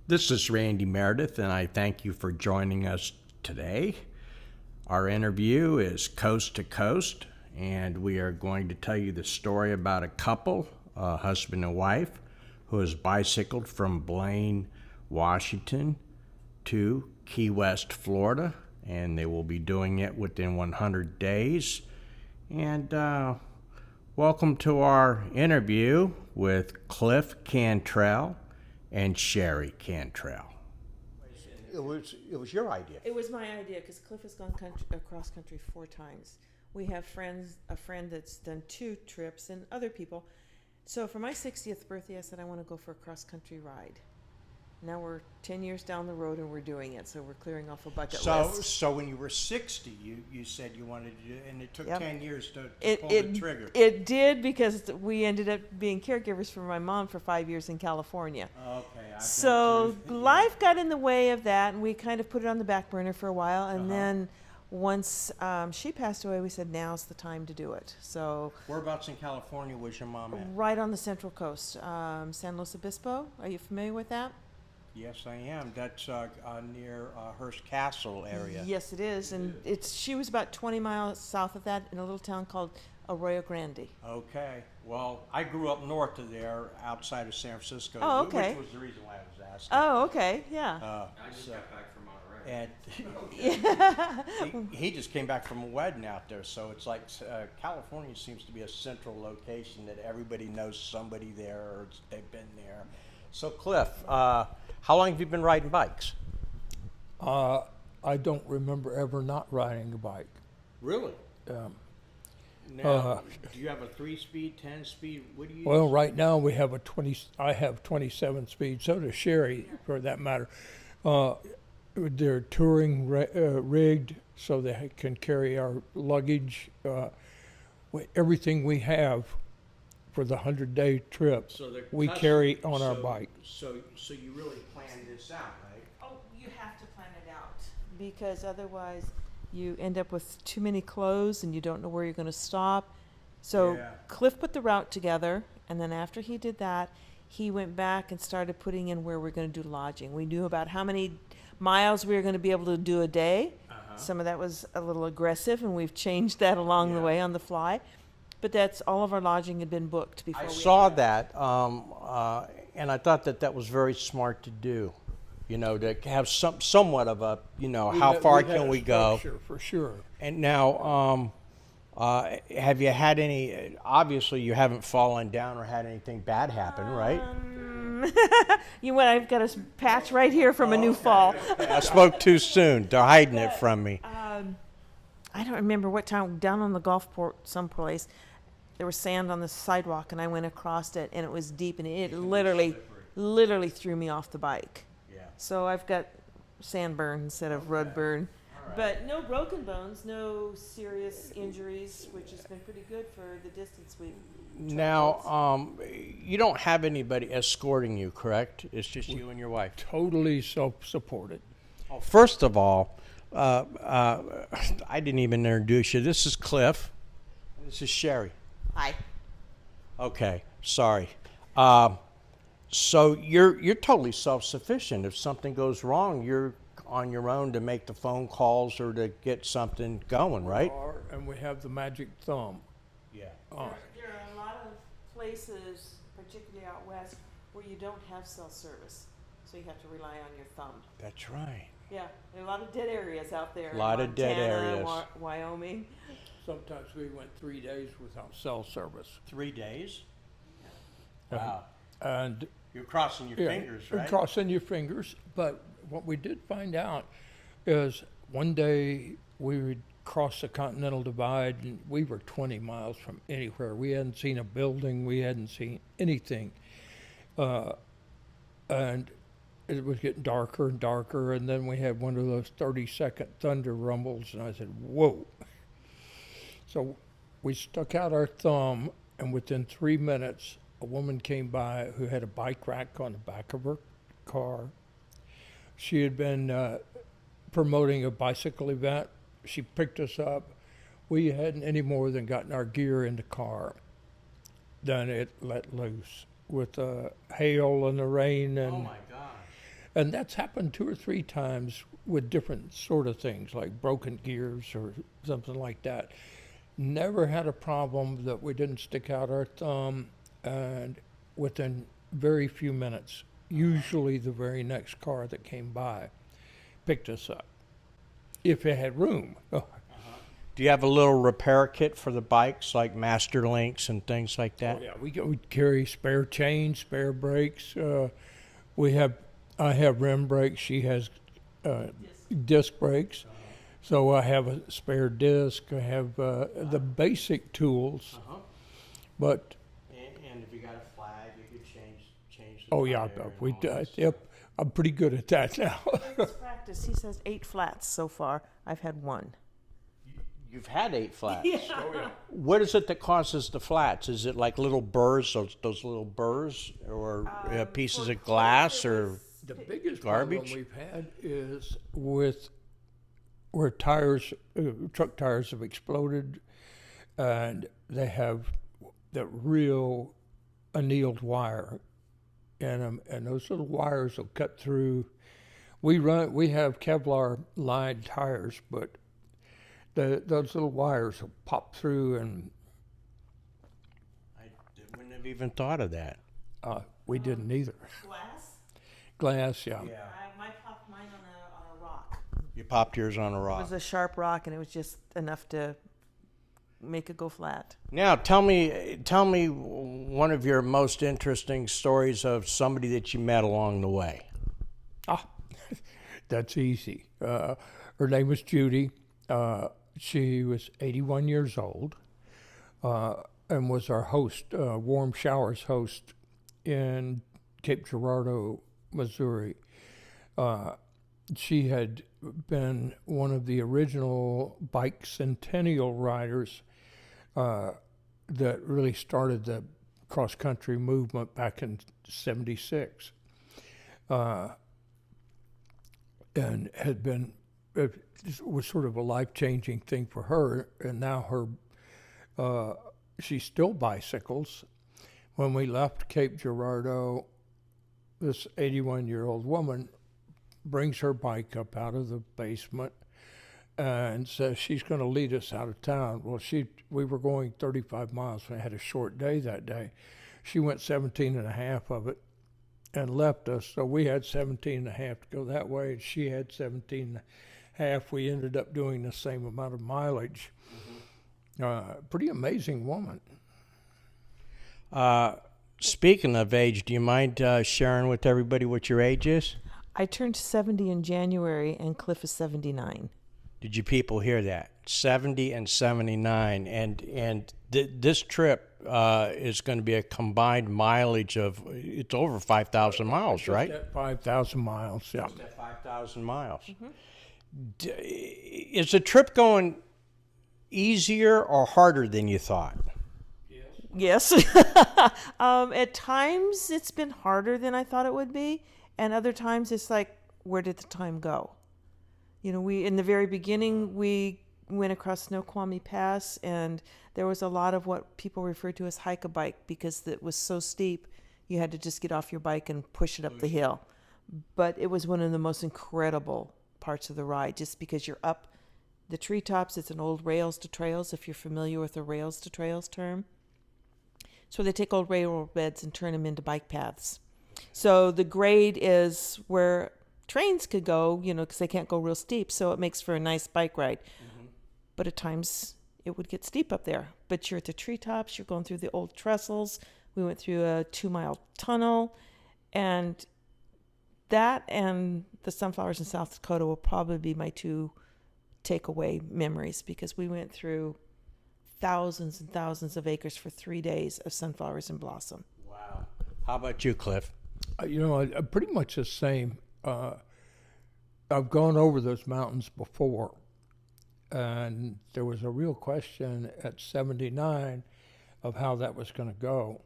This is Randy Meredith, and I thank you for joining us today. Our interview is Coast to Coast, and we are going to tell you the story about a couple, a husband and wife, who has bicycled from Blaine, Washington to Key West, Florida, and they will be doing it within 100 days. And welcome to our interview with Cliff Cantrell and Sherry Cantrell. It was your idea. It was my idea because Cliff has gone across country 4 times. We have a friend that's done 2 trips, and other people. So for my 60th birthday, I said I want to go for a cross country ride. Now we're 10 years down the road and we're doing it, so we're clearing off a bucket list. So when you were 60, you said you wanted to do it, and it took 10 years to pull the trigger. It did, because we ended up being caregivers for my mom for 5 years in California. Okay. So life got in the way of that, and we kind of put it on the back burner for a while, and then once she passed away, we said now's the time to do it. So Whereabouts in California was your mom at? right on the Central Coast, San Luis Obispo. Are you familiar with that? Yes, I am. That's near Hearst Castle area. Yes, it is, and she was about 20 miles south of that in a little town called Arroyo Grande. Okay. Well, I grew up north of there, outside of San Francisco. Oh, okay. Which was the reason why I was asking. Oh, okay, yeah. I just got back from Monterey. And he just came back from a wedding out there, so it's like California seems to be a central location that everybody knows somebody there or they've been there. So Cliff, how long have you been riding bikes? I don't remember ever not riding a bike. Really? Now, do you have a 3-speed, 10-speed? What do you Well, use? right now we have I have 27 speed, so does Sherry, for that matter. They're touring rigged so they can carry our luggage, everything we have for the 100-day trip, So they're we custom- carry on our so- bike. So you really planned this out, right? Oh, you have to plan it out, because otherwise you end up with too many clothes and you don't know where you're going to stop. So Yeah. Cliff put the route together, and then after he did that, he went back and started putting in where we're going to do lodging. We knew about how many miles we were going to be able to do a day. Some of that was a little aggressive, and we've changed that along the way on the fly. But that's all of our lodging had been booked before I we saw ended up. that, and I thought that was very smart to do. You know, to have somewhat of a, how far can we go? For sure. And now, have you had any? Obviously, you haven't fallen down or had anything bad happen, right? I've got a patch right here from a new fall. I spoke too soon. They're hiding it from me. I don't remember what time, down on the golf port someplace, there was sand on the sidewalk, and I went across it, and it was deep, and it literally threw me off the bike. Yeah. So I've got sand burn instead of road burn. But no broken bones, no serious injuries, which has been pretty good for the distance we've traveled. Now, you don't have anybody escorting you, correct? It's just you and your wife. Totally self-supported. First of all, I didn't even introduce you. This is Cliff. This is Sherry. Hi. Okay, sorry. So you're totally self-sufficient. If something goes wrong, you're on your own to make the phone calls or to get something going, right? And we have the magic thumb. Yeah. There are a lot of places, particularly out west, where you don't have cell service, so you have to rely on your thumb. That's right. Yeah, there are a lot of dead areas out there. A lot in of dead Montana, areas. Wyoming. Sometimes we went 3 days without cell service. 3 days? Uh, Wow. And You're crossing your fingers, you're right? crossing your fingers. But what we did find out is one day we would cross the Continental Divide, and we were 20 miles from anywhere. We hadn't seen a building. We hadn't seen anything. And it was getting darker and darker, and then we had one of those 30-second thunder rumbles, and I said, whoa. So we stuck out our thumb, and within 3 minutes, a woman came by who had a bike rack on the back of her car. She had been promoting a bicycle event. She picked us up. We hadn't any more than gotten our gear in the car. Then it let loose with the hail and the rain, Oh and my God. And that's happened 2 or 3 times with different sort of things, like broken gears or something like that. Never had a problem that we didn't stick out our thumb, and within very few minutes, usually the very next car that came by picked us up, if it had room. Do you have a little repair kit for the bikes, like master links and things like that? Oh, yeah, we carry spare chains, spare brakes. I have rim brakes. She has disc brakes. So I have a spare disc. I have the basic tools, but And if you got a flag, you could change. oh yeah, yep. I'm pretty good at that now. Let's practice. He says 8 flats so far. I've had 1. You've had 8 flats. Yeah. Oh yeah. What is it that causes the flats? Is it like little burrs, those little burrs, or pieces of glass, or The biggest garbage? problem we've had is with where tires, truck tires have exploded, and they have that real annealed wire in them, and those little wires will cut through. We have Kevlar lined tires, but those little wires will pop through, and I wouldn't have even thought of that. we didn't either. Glass? Glass, yeah. I popped mine on a rock. You popped yours on a It rock. was a sharp rock, and it was just enough to make it go flat. Now, tell me one of your most interesting stories of somebody that you met along the way. Ah, that's easy. Her name was Judy. She was 81 years old and was our host, Warm Showers host in Cape Girardeau, Missouri. She had been one of the original bike centennial riders that really started the cross-country movement back in '76. And had been, it was sort of a life-changing thing for her. And now she still bicycles. When we left Cape Girardeau, this 81-year-old woman brings her bike up out of the basement and says she's going to lead us out of town. Well, we were going 35 miles. We had a short day that day. She went 17 and a half of it and left us. So we had 17 and a half to go that way, and she had 17 and a half. We ended up doing the same amount of mileage. Pretty amazing woman. Speaking of age, do you mind sharing with everybody what your age is? I turned 70 in January, and Cliff is 79. Did you people hear that? 70 and 79, and this trip is going to be a combined mileage of, it's over 5,000 miles, right? Just at 5,000 miles, yeah. Just at 5,000 miles. Is the trip going easier or harder than you thought? Yes. At times it's been harder than I thought it would be, and other times it's like, where did the time go? You know, in the very beginning, we went across Snoqualmie Pass, and there was a lot of what people refer to as hike-a-bike, because it was so steep, you had to just get off your bike and push it up the hill. But it was one of the most incredible parts of the ride, just because you're up the treetops. It's an old rails to trails, if you're familiar with the rails to trails term. So they take old railroad beds and turn them into bike paths. So the grade is where trains could go, you know, because they can't go real steep. So it makes for a nice bike ride. But at times it would get steep up there. But you're at the treetops. You're going through the old trestles. We went through a 2-mile tunnel. And that and the sunflowers in South Dakota will probably be my 2 takeaway memories, because we went through thousands and thousands of acres for 3 days of sunflowers in blossom. Wow. How about you, Cliff? I'm pretty much the same. I've gone over those mountains before, and there was a real question at 79 of how that was going to go.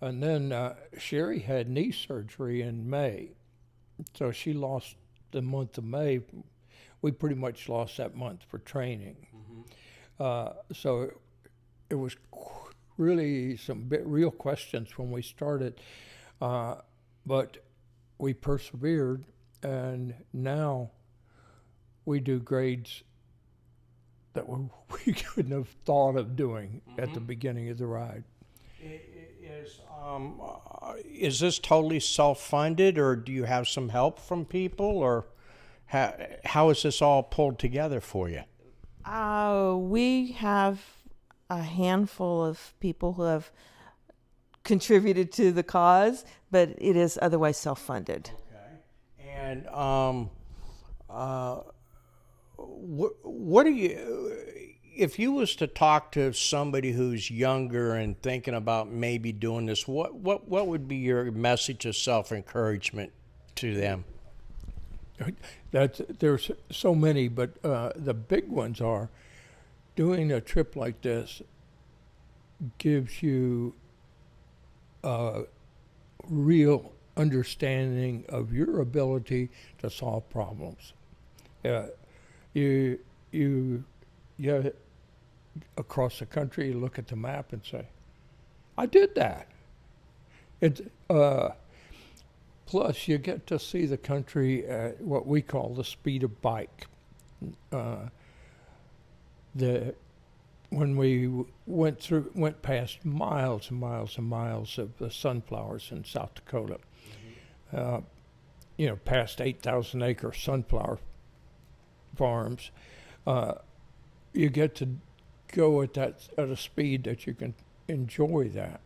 And then Sherry had knee surgery in May, so she lost the month of May. We pretty much lost that month for training. So it was really some real questions when we started, but we persevered, And now we do grades that we couldn't have thought of doing at the beginning of the ride. Is this totally self-funded, or do you have some help from people, or how is this all pulled together for you? We have a handful of people who have contributed to the cause, but it is otherwise self-funded. Okay. And what do you, if you was to talk to somebody who's younger and thinking about maybe doing this, what would be your message of self-encouragement to them? There's so many, but the big ones are doing a trip like this gives you a real understanding of your ability to solve problems. You across the country, you look at the map and say, I did that. Plus, you get to see the country at what we call the speed of bike. When we went past miles and miles and miles of the sunflowers in South Dakota, past 8,000-acre sunflower farms, you get to go at a speed that you can enjoy that.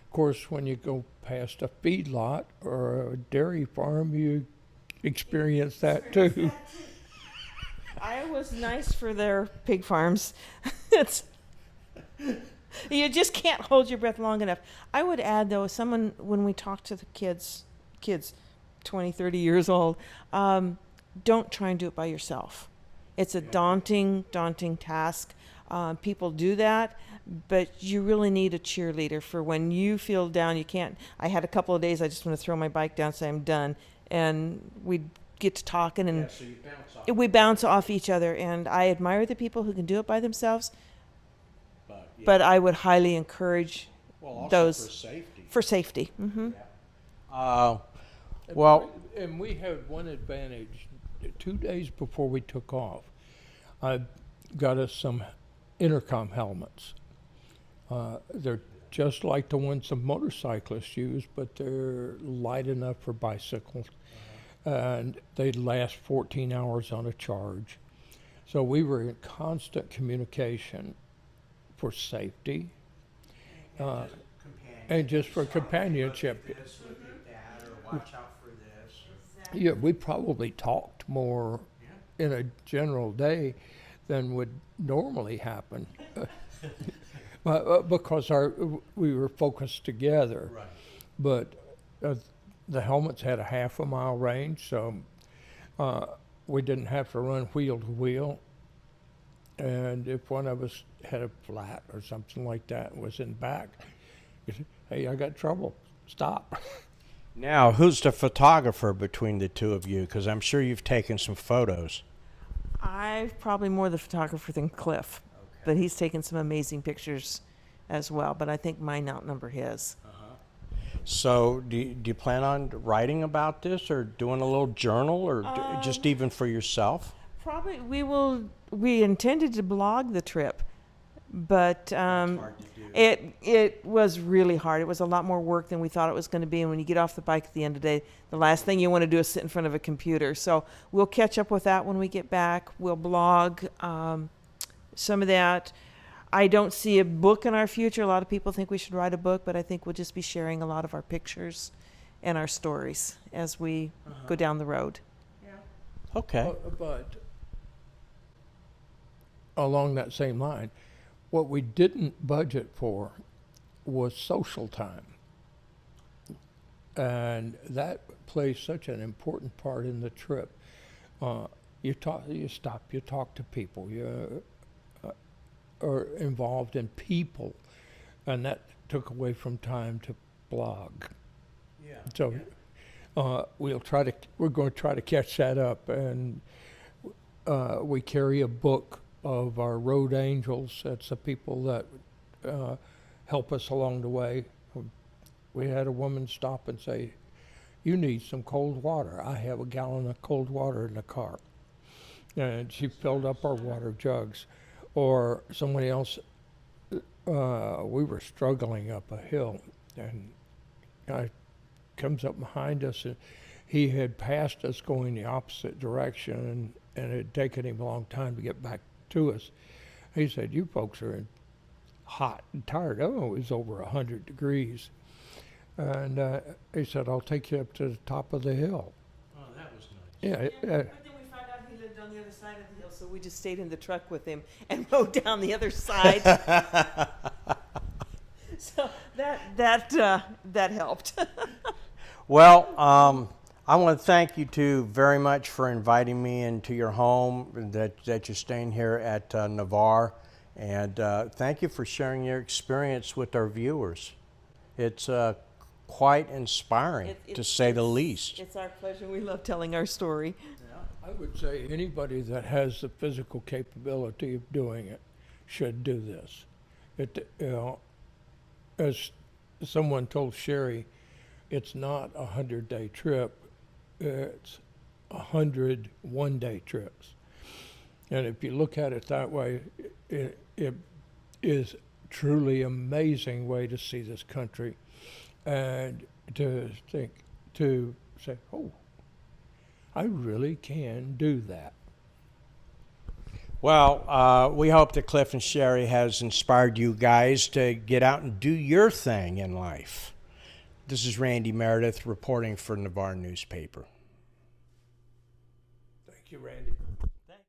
Of course, when you go past a feedlot or a dairy farm, you experience that too. Iowa's nice for their pig farms. You just can't hold your breath long enough. I would add, though, when we talk to the kids 20, 30 years old, don't try and do it by yourself. It's a daunting task. People do that, but you really need a cheerleader for when you feel down. You can't. I had a couple of days I just want to throw my bike down, say I'm done, and we'd get to talking, and So you bounce off. we bounce off each other. And I admire the people who can do it by themselves, but I would highly encourage also those for safety. for safety. Mm-hmm. And we had one advantage. 2 days before we took off, I got us some intercom helmets. They're just like the ones the motorcyclists use, but they're light enough for bicycles. And they last 14 hours on a charge. So we were in constant communication for safety and just for companionship. Look at this, look at that, or watch out for this. Yeah, we probably talked more in a general day than would normally happen because we were focused together. Right. But the helmets had a half a mile range, so we didn't have to run wheel to wheel. And if one of us had a flat or something like that and was in back, you say, hey, I got trouble, stop. Now, who's the photographer between the two of you? Because I'm sure you've taken some photos. I'm probably more the photographer than Cliff, but he's taken some amazing pictures as well. But I think mine outnumber his. So do you plan on writing about this or doing a little journal or just even for yourself? Probably we intended to blog the trip, but it was really hard. It was a lot more work than we thought it was going to be. And when you get off the bike at the end of the day, the last thing you want to do is sit in front of a computer. So we'll catch up with that when we get back. We'll blog some of that. I don't see a book in our future. A lot of people think we should write a book, but I think we'll just be sharing a lot of our pictures and our stories as we go down the road. Okay. But along that same line, what we didn't budget for was social time. And that plays such an important part in the trip. You stop, you talk to people, you are involved in people, and that took away from time to blog. Yeah. So we're going to try to catch that up, and we carry a book of our road angels. That's the people that help us along the way. We had a woman stop and say, you need some cold water. I have a gallon of cold water in the car. And she filled up our water jugs. Or somebody else, we were struggling up a hill, and guy comes up behind us, and he had passed us going the opposite direction, and it had taken him a long time to get back to us. He said, "You folks are hot and tired." Oh, it was over 100 degrees. And he said, "I'll take you up to the top of the hill." Oh, that was nice. Yeah, But then we found out he lived on the other side of the hill, so we just stayed in the truck with him and rode down the other side. So that helped. Well, I want to thank you two very much for inviting me into your home, that you're staying here at Navarre. And thank you for sharing your experience with our viewers. It's quite inspiring, to say the least. It's our pleasure. We love telling our story. I would say anybody that has the physical capability of doing it should do this. As someone told Sherry, it's not a 100-day trip. It's 100 one-day trips. And if you look at it that way, it is truly amazing way to see this country, and to say, "Oh, I really can do that." Well, we hope that Cliff and Sherry has inspired you guys to get out and do your thing in life. This is Randy Meredith reporting for Navarre Newspaper. Thank you, Randy.